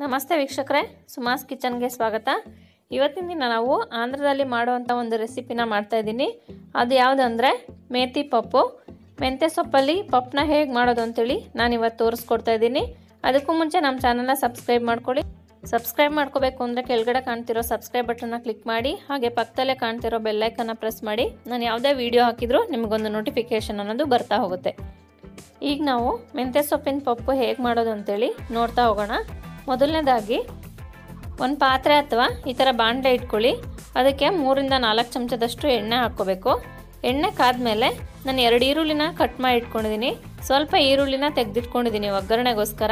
ನಮಸ್ತೆ ವೀಕ್ಷಕರೇ, ಸುಮಾಸ್ ಕಿಚನ್ಗೆ ಸ್ವಾಗತ. ಇವತ್ತಿನ ದಿನ ನಾವು ಆಂಧ್ರದಲ್ಲಿ ಮಾಡುವಂಥ ಒಂದು ರೆಸಿಪಿನ ಮಾಡ್ತಾ ಇದ್ದೀನಿ. ಅದು ಯಾವುದಂದರೆ ಮೇಥಿ ಪಪ್ಪು. ಮೆಂತ್ಯ ಸೊಪ್ಪಲ್ಲಿ ಪಪ್ಪನ್ನ ಹೇಗೆ ಮಾಡೋದು ಅಂತೇಳಿ ನಾನು ಇವತ್ತು ತೋರಿಸ್ಕೊಡ್ತಾ ಇದ್ದೀನಿ. ಅದಕ್ಕೂ ಮುಂಚೆ ನಮ್ಮ ಚಾನಲ್ನ ಸಬ್ಸ್ಕ್ರೈಬ್ ಮಾಡ್ಕೊಳ್ಳಿ. ಸಬ್ಸ್ಕ್ರೈಬ್ ಮಾಡ್ಕೋಬೇಕು ಅಂದರೆ ಕೆಳಗಡೆ ಕಾಣ್ತಿರೋ ಸಬ್ಸ್ಕ್ರೈಬ್ ಬಟನ್ನ ಕ್ಲಿಕ್ ಮಾಡಿ, ಹಾಗೆ ಪಕ್ಕದಲ್ಲೇ ಕಾಣ್ತಿರೋ ಬೆಲ್ಲೈಕನ್ನ ಪ್ರೆಸ್ ಮಾಡಿ. ನಾನು ಯಾವುದೇ ವಿಡಿಯೋ ಹಾಕಿದರೂ ನಿಮಗೊಂದು ನೋಟಿಫಿಕೇಷನ್ ಅನ್ನೋದು ಬರ್ತಾ ಹೋಗುತ್ತೆ. ಈಗ ನಾವು ಮೆಂತ್ಯ ಸೊಪ್ಪಿನ ಪಪ್ಪು ಹೇಗೆ ಮಾಡೋದು ಅಂತೇಳಿ ನೋಡ್ತಾ ಹೋಗೋಣ. ಮೊದಲನೇದಾಗಿ ಒಂದು ಪಾತ್ರೆ ಅಥವಾ ಈ ಥರ ಬಾಣಲೆ ಇಟ್ಕೊಳ್ಳಿ. ಅದಕ್ಕೆ 3 ರಿಂದ 4 ಚಮಚದಷ್ಟು ಎಣ್ಣೆ ಹಾಕ್ಕೋಬೇಕು. ಎಣ್ಣೆ ಕಾದ್ಮೇಲೆ ನಾನು 2 ಈರುಳ್ಳಿನ ಕಟ್ ಮಾಡಿ ಇಟ್ಕೊಂಡಿದ್ದೀನಿ. ಸ್ವಲ್ಪ ಈರುಳ್ಳಿನ ತೆಗೆದಿಟ್ಕೊಂಡಿದ್ದೀನಿ ಒಗ್ಗರಣೆಗೋಸ್ಕರ.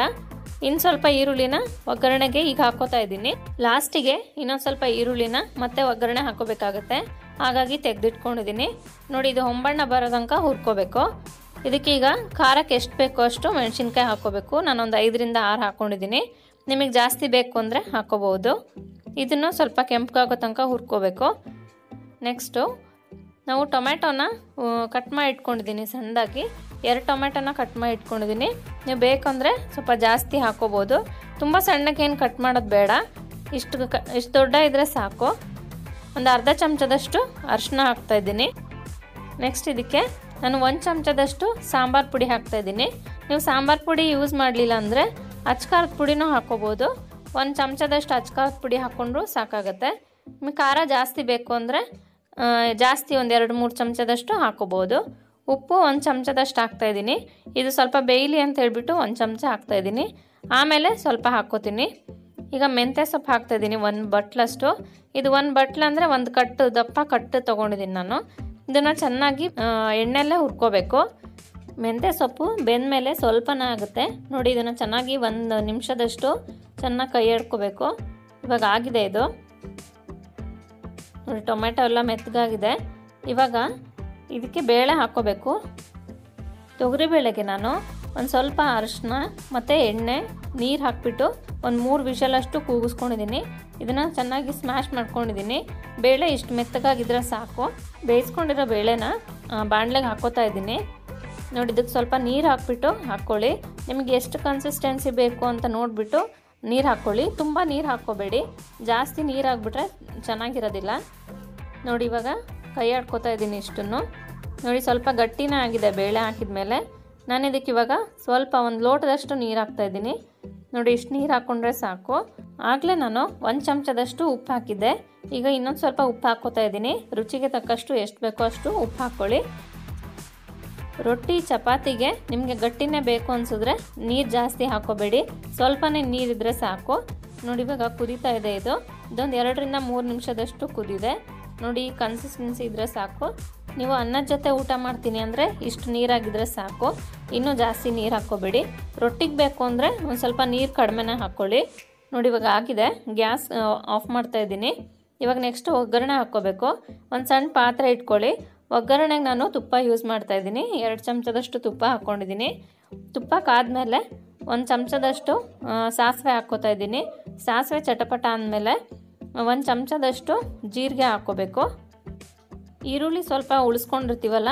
ಇನ್ನು ಸ್ವಲ್ಪ ಈರುಳ್ಳಿನ ಒಗ್ಗರಣೆಗೆ ಈಗ ಹಾಕೋತಾ ಇದ್ದೀನಿ. ಲಾಸ್ಟಿಗೆ ಇನ್ನೊಂದು ಸ್ವಲ್ಪ ಈರುಳ್ಳಿನ ಮತ್ತೆ ಒಗ್ಗರಣೆ ಹಾಕೋಬೇಕಾಗತ್ತೆ, ಹಾಗಾಗಿ ತೆಗೆದಿಟ್ಕೊಂಡಿದ್ದೀನಿ. ನೋಡಿ, ಇದು ಹೊಂಬಣ್ಣ ಬರೋ ತನಕ ಹುರ್ಕೋಬೇಕು. ಇದಕ್ಕೆ ಈಗ ಖಾರಕ್ಕೆ ಎಷ್ಟು ಬೇಕೋ ಅಷ್ಟು ಮೆಣಸಿನ್ಕಾಯಿ ಹಾಕೋಬೇಕು. ನಾನೊಂದು 5 ರಿಂದ 6 ಹಾಕ್ಕೊಂಡಿದ್ದೀನಿ. ನಿಮಗೆ ಜಾಸ್ತಿ ಬೇಕು ಅಂದರೆ ಹಾಕೋಬಹುದು. ಇದನ್ನು ಸ್ವಲ್ಪ ಕೆಂಪಗಾಗೋ ತನಕ ಹುರ್ಕೋಬೇಕು. ನೆಕ್ಸ್ಟು ನಾವು ಟೊಮೆಟೊನ ಕಟ್ ಮಾಡಿ ಇಟ್ಕೊಂಡಿದ್ದೀನಿ ಸಣ್ಣದಾಗಿ. 2 ಟೊಮೆಟೊನ ಕಟ್ ಮಾಡಿ ಇಟ್ಕೊಂಡಿದ್ದೀನಿ. ನೀವು ಬೇಕಂದರೆ ಸ್ವಲ್ಪ ಜಾಸ್ತಿ ಹಾಕೋಬೋದು. ತುಂಬ ಸಣ್ಣಕ್ಕೇನು ಕಟ್ ಮಾಡೋದು ಬೇಡ, ಇಷ್ಟು ದೊಡ್ಡ ಇದ್ದರೆ ಸಾಕು. ಒಂದು ಅರ್ಧ ಚಮಚದಷ್ಟು ಅರಿಶಿನ ಹಾಕ್ತಾಯಿದ್ದೀನಿ. ನೆಕ್ಸ್ಟ್ ಇದಕ್ಕೆ ನಾನು 1 ಚಮಚದಷ್ಟು ಸಾಂಬಾರು ಪುಡಿ ಹಾಕ್ತಾಯಿದ್ದೀನಿ. ನೀವು ಸಾಂಬಾರು ಪುಡಿ ಯೂಸ್ ಮಾಡಲಿಲ್ಲ ಅಂದರೆ ಅಚ್ಕಾರದ ಪುಡಿನೂ ಹಾಕ್ಕೋಬೋದು. 1 ಚಮಚದಷ್ಟು ಅಚ್ಕಾರದ ಪುಡಿ ಹಾಕ್ಕೊಂಡ್ರು ಸಾಕಾಗತ್ತೆ. ನಿಮಗೆ ಖಾರ ಜಾಸ್ತಿ ಬೇಕು ಅಂದರೆ ಜಾಸ್ತಿ ಒಂದು 2-3 ಚಮಚದಷ್ಟು ಹಾಕ್ಕೋಬೋದು. ಉಪ್ಪು 1 ಚಮಚದಷ್ಟು ಹಾಕ್ತಾಯಿದ್ದೀನಿ. ಇದು ಸ್ವಲ್ಪ ಬೇಯಲಿ ಅಂತ ಹೇಳ್ಬಿಟ್ಟು 1 ಚಮಚ ಹಾಕ್ತಾಯಿದ್ದೀನಿ. ಆಮೇಲೆ ಸ್ವಲ್ಪ ಹಾಕ್ಕೋತೀನಿ. ಈಗ ಮೆಂತ್ಯ ಸೊಪ್ಪು ಹಾಕ್ತಾಯಿದ್ದೀನಿ 1 ಬಟ್ಲಷ್ಟು. ಇದು 1 ಬಟ್ಲು ಅಂದರೆ 1 ಕಟ್ಟು ದಪ್ಪ ಕಟ್ಟು ತೊಗೊಂಡಿದ್ದೀನಿ ನಾನು. ಇದನ್ನು ಚೆನ್ನಾಗಿ ಎಣ್ಣೆಲ್ಲೇ ಹುರ್ಕೋಬೇಕು. ಮೆಂತ್ಯ ಸೊಪ್ಪು ಬೆಂದಮೇಲೆ ಸ್ವಲ್ಪನೇ ಆಗುತ್ತೆ. ನೋಡಿ, ಇದನ್ನು ಚೆನ್ನಾಗಿ 1 ನಿಮಿಷದಷ್ಟು ಚೆನ್ನಾಗಿ ಕೈ ಎಡ್ಕೋಬೇಕು. ಇವಾಗ ಆಗಿದೆ ಇದು. ನೋಡಿ, ಟೊಮೆಟೊ ಎಲ್ಲ ಮೆತ್ತಗಾಗಿದೆ. ಇವಾಗ ಇದಕ್ಕೆ ಬೇಳೆ ಹಾಕ್ಕೋಬೇಕು. ತೊಗರಿಬೇಳೆಗೆ ನಾನು ಒಂದು ಸ್ವಲ್ಪ ಅರಿಶಿನ ಮತ್ತು ಎಣ್ಣೆ ನೀರು ಹಾಕ್ಬಿಟ್ಟು ಒಂದು 3 ವಿಷಲಷ್ಟು ಕೂಗಿಸ್ಕೊಂಡಿದ್ದೀನಿ. ಇದನ್ನು ಚೆನ್ನಾಗಿ ಸ್ಮ್ಯಾಶ್ ಮಾಡ್ಕೊಂಡಿದ್ದೀನಿ. ಬೇಳೆ ಇಷ್ಟು ಮೆತ್ತಗಾಗಿದ್ರೆ ಸಾಕು. ಬೇಯಿಸ್ಕೊಂಡಿರೋ ಬೇಳೆನ ಬಾಣಲೆಗೆ ಹಾಕ್ಕೋತಾ ಇದ್ದೀನಿ. ನೋಡಿ, ಇದಕ್ಕೆ ಸ್ವಲ್ಪ ನೀರು ಹಾಕ್ಬಿಟ್ಟು ಹಾಕ್ಕೊಳ್ಳಿ. ನಿಮಗೆ ಎಷ್ಟು ಕನ್ಸಿಸ್ಟೆನ್ಸಿ ಬೇಕು ಅಂತ ನೋಡಿಬಿಟ್ಟು ನೀರು ಹಾಕ್ಕೊಳ್ಳಿ. ತುಂಬ ನೀರು ಹಾಕ್ಕೋಬೇಡಿ, ಜಾಸ್ತಿ ನೀರು ಹಾಕ್ಬಿಟ್ರೆ ಚೆನ್ನಾಗಿರೋದಿಲ್ಲ. ನೋಡಿ, ಇವಾಗ ಕೈ ಆಡ್ಕೋತಾ ಇದ್ದೀನಿ ಇಷ್ಟನ್ನು. ನೋಡಿ, ಸ್ವಲ್ಪ ಗಟ್ಟಿನೇ ಆಗಿದೆ ಬೇಳೆ ಹಾಕಿದ ಮೇಲೆ. ನಾನು ಇದಕ್ಕೆ ಇವಾಗ ಸ್ವಲ್ಪ 1 ಲೋಟದಷ್ಟು ನೀರು ಹಾಕ್ತಾಯಿದ್ದೀನಿ. ನೋಡಿ, ಇಷ್ಟು ನೀರು ಹಾಕ್ಕೊಂಡ್ರೆ ಸಾಕು. ಆಗಲೇ ನಾನು 1 ಚಮಚದಷ್ಟು ಉಪ್ಪು ಹಾಕಿದ್ದೆ. ಈಗ ಇನ್ನೊಂದು ಸ್ವಲ್ಪ ಉಪ್ಪು ಹಾಕ್ಕೋತಾ ಇದ್ದೀನಿ. ರುಚಿಗೆ ತಕ್ಕಷ್ಟು ಎಷ್ಟು ಬೇಕೋ ಅಷ್ಟು ಉಪ್ಪು ಹಾಕ್ಕೊಳ್ಳಿ. ರೊಟ್ಟಿ ಚಪಾತಿಗೆ ನಿಮಗೆ ಗಟ್ಟಿನೇ ಬೇಕು ಅನಿಸಿದ್ರೆ ನೀರು ಜಾಸ್ತಿ ಹಾಕ್ಕೋಬೇಡಿ, ಸ್ವಲ್ಪನೇ ನೀರಿದ್ರೆ ಸಾಕು. ನೋಡಿ, ಇವಾಗ ಕುದೀತಾ ಇದೆ ಇದು. ಇದೊಂದು 2 ರಿಂದ 3 ನಿಮಿಷದಷ್ಟು ಕುದಿದೆ. ನೋಡಿ, ಕನ್ಸಿಸ್ಟೆನ್ಸಿ ಇದ್ದರೆ ಸಾಕು. ನೀವು ಅನ್ನದ ಜೊತೆ ಊಟ ಮಾಡ್ತೀನಿ ಅಂದರೆ ಇಷ್ಟು ನೀರಾಗಿದ್ದರೆ ಸಾಕು, ಇನ್ನೂ ಜಾಸ್ತಿ ನೀರು ಹಾಕ್ಕೋಬೇಡಿ. ರೊಟ್ಟಿಗೆ ಬೇಕು ಅಂದರೆ ಒಂದು ಸ್ವಲ್ಪ ನೀರು ಕಡಿಮೆನೇ ಹಾಕ್ಕೊಳ್ಳಿ. ನೋಡಿ, ಇವಾಗ ಆಗಿದೆ. ಗ್ಯಾಸ್ ಆಫ್ ಮಾಡ್ತಾ ಇದ್ದೀನಿ. ಇವಾಗ ನೆಕ್ಸ್ಟ್ ಒಗ್ಗರಣೆ ಹಾಕ್ಕೋಬೇಕು. ಒಂದು ಸಣ್ಣ ಪಾತ್ರೆ ಇಟ್ಕೊಳ್ಳಿ. ಒಗ್ಗರಣೆಗೆ ನಾನು ತುಪ್ಪ ಯೂಸ್ ಮಾಡ್ತಾಯಿದ್ದೀನಿ. 2 ಚಮಚದಷ್ಟು ತುಪ್ಪ ಹಾಕ್ಕೊಂಡಿದ್ದೀನಿ. ತುಪ್ಪ ಕಾದ್ಮೇಲೆ 1 ಚಮಚದಷ್ಟು ಸಾಸಿವೆ ಹಾಕ್ಕೋತಾ ಇದ್ದೀನಿ. ಸಾಸಿವೆ ಚಟಪಟ ಅಂದಮೇಲೆ 1 ಚಮಚದಷ್ಟು ಜೀರಿಗೆ ಹಾಕ್ಕೋಬೇಕು. ಈರುಳ್ಳಿ ಸ್ವಲ್ಪ ಉಳಿಸ್ಕೊಂಡಿರ್ತೀವಲ್ಲ,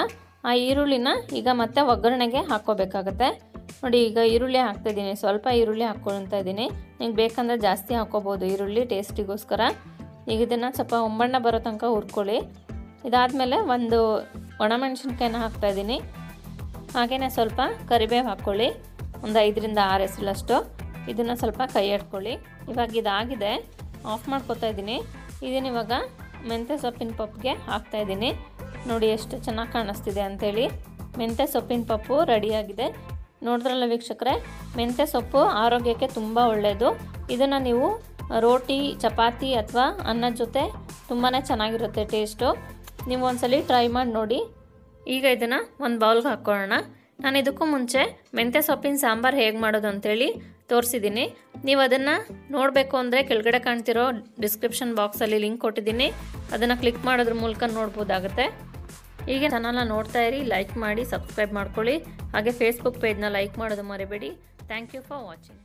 ಆ ಈರುಳ್ಳಿನ ಈಗ ಮತ್ತೆ ಒಗ್ಗರಣೆಗೆ ಹಾಕ್ಕೋಬೇಕಾಗತ್ತೆ. ನೋಡಿ, ಈಗ ಈರುಳ್ಳಿ ಹಾಕ್ತಾಯಿದ್ದೀನಿ. ಸ್ವಲ್ಪ ಈರುಳ್ಳಿ ಹಾಕ್ಕೊಳ್ತಾ ಇದ್ದೀನಿ. ನಿಮ್ಗೆ ಬೇಕಂದರೆ ಜಾಸ್ತಿ ಹಾಕ್ಕೋಬೋದು ಈರುಳ್ಳಿ ಟೇಸ್ಟಿಗೋಸ್ಕರ. ಈಗ ಇದನ್ನು ಸ್ವಲ್ಪ ಹೊಂಬಣ್ಣ ಬರೋ ತನಕ ಹುರ್ಕೊಳ್ಳಿ. ಇದಾದಮೇಲೆ 1 ಒಣಮೆಣಸಿನ್ಕಾಯಿನ ಹಾಕ್ತಾಯಿದ್ದೀನಿ. ಹಾಗೆಯೇ ಸ್ವಲ್ಪ ಕರಿಬೇವು ಹಾಕ್ಕೊಳ್ಳಿ, ಒಂದು 5 ರಿಂದ 6 ಎಸಲಷ್ಟು. ಇದನ್ನು ಸ್ವಲ್ಪ ಕೈ ಎಡ್ಕೊಳ್ಳಿ. ಇವಾಗ ಇದಾಗಿದೆ, ಆಫ್ ಮಾಡ್ಕೊತಾ ಇದ್ದೀನಿ. ಇದನ್ನು ಇವಾಗ ಮೆಂತ್ಯ ಸೊಪ್ಪಿನ ಪಪ್ಪಿಗೆ ಹಾಕ್ತಾಯಿದ್ದೀನಿ. ನೋಡಿ, ಎಷ್ಟು ಚೆನ್ನಾಗಿ ಕಾಣಿಸ್ತಿದೆ ಅಂಥೇಳಿ. ಮೆಂತ್ಯ ಸೊಪ್ಪಿನ ಪಪ್ಪು ರೆಡಿಯಾಗಿದೆ. ನೋಡಿದ್ರಲ್ಲ ವೀಕ್ಷಕರೇ, ಮೆಂತ್ಯ ಸೊಪ್ಪು ಆರೋಗ್ಯಕ್ಕೆ ತುಂಬ ಒಳ್ಳೆಯದು. ಇದನ್ನು ನೀವು ರೋಟಿ ಚಪಾತಿ ಅಥವಾ ಅನ್ನದ ಜೊತೆ ತುಂಬಾ ಚೆನ್ನಾಗಿರುತ್ತೆ ಟೇಸ್ಟು. ನೀವು ಒಂದ್ಸಲಿ ಟ್ರೈ ಮಾಡಿ ನೋಡಿ. ಈಗ ಇದನ್ನು ಒಂದು ಬೌಲ್ಗೆ ಹಾಕ್ಕೊಳ್ಳೋಣ. ನಾನು ಇದಕ್ಕೂ ಮುಂಚೆ ಮೆಂತ್ಯ ಸೊಪ್ಪಿನ ಸಾಂಬಾರು ಹೇಗೆ ಮಾಡೋದು ಅಂತೇಳಿ ತೋರಿಸಿದ್ದೀನಿ. ನೀವು ಅದನ್ನು ನೋಡಬೇಕು ಅಂದರೆ ಕೆಳಗಡೆ ಕಾಣ್ತಿರೋ ಡಿಸ್ಕ್ರಿಪ್ಷನ್ ಬಾಕ್ಸಲ್ಲಿ ಲಿಂಕ್ ಕೊಟ್ಟಿದ್ದೀನಿ. ಅದನ್ನು ಕ್ಲಿಕ್ ಮಾಡೋದ್ರ ಮೂಲಕ ನೋಡ್ಬೋದಾಗುತ್ತೆ. ಈಗ ಚಾನಲ್ನ ನೋಡ್ತಾ ಇರಿ, ಲೈಕ್ ಮಾಡಿ, ಸಬ್ಸ್ಕ್ರೈಬ್ ಮಾಡ್ಕೊಳ್ಳಿ. ಹಾಗೆ ಫೇಸ್ಬುಕ್ ಪೇಜ್ನ ಲೈಕ್ ಮಾಡೋದು ಮರಿಬೇಡಿ. Thank you for watching.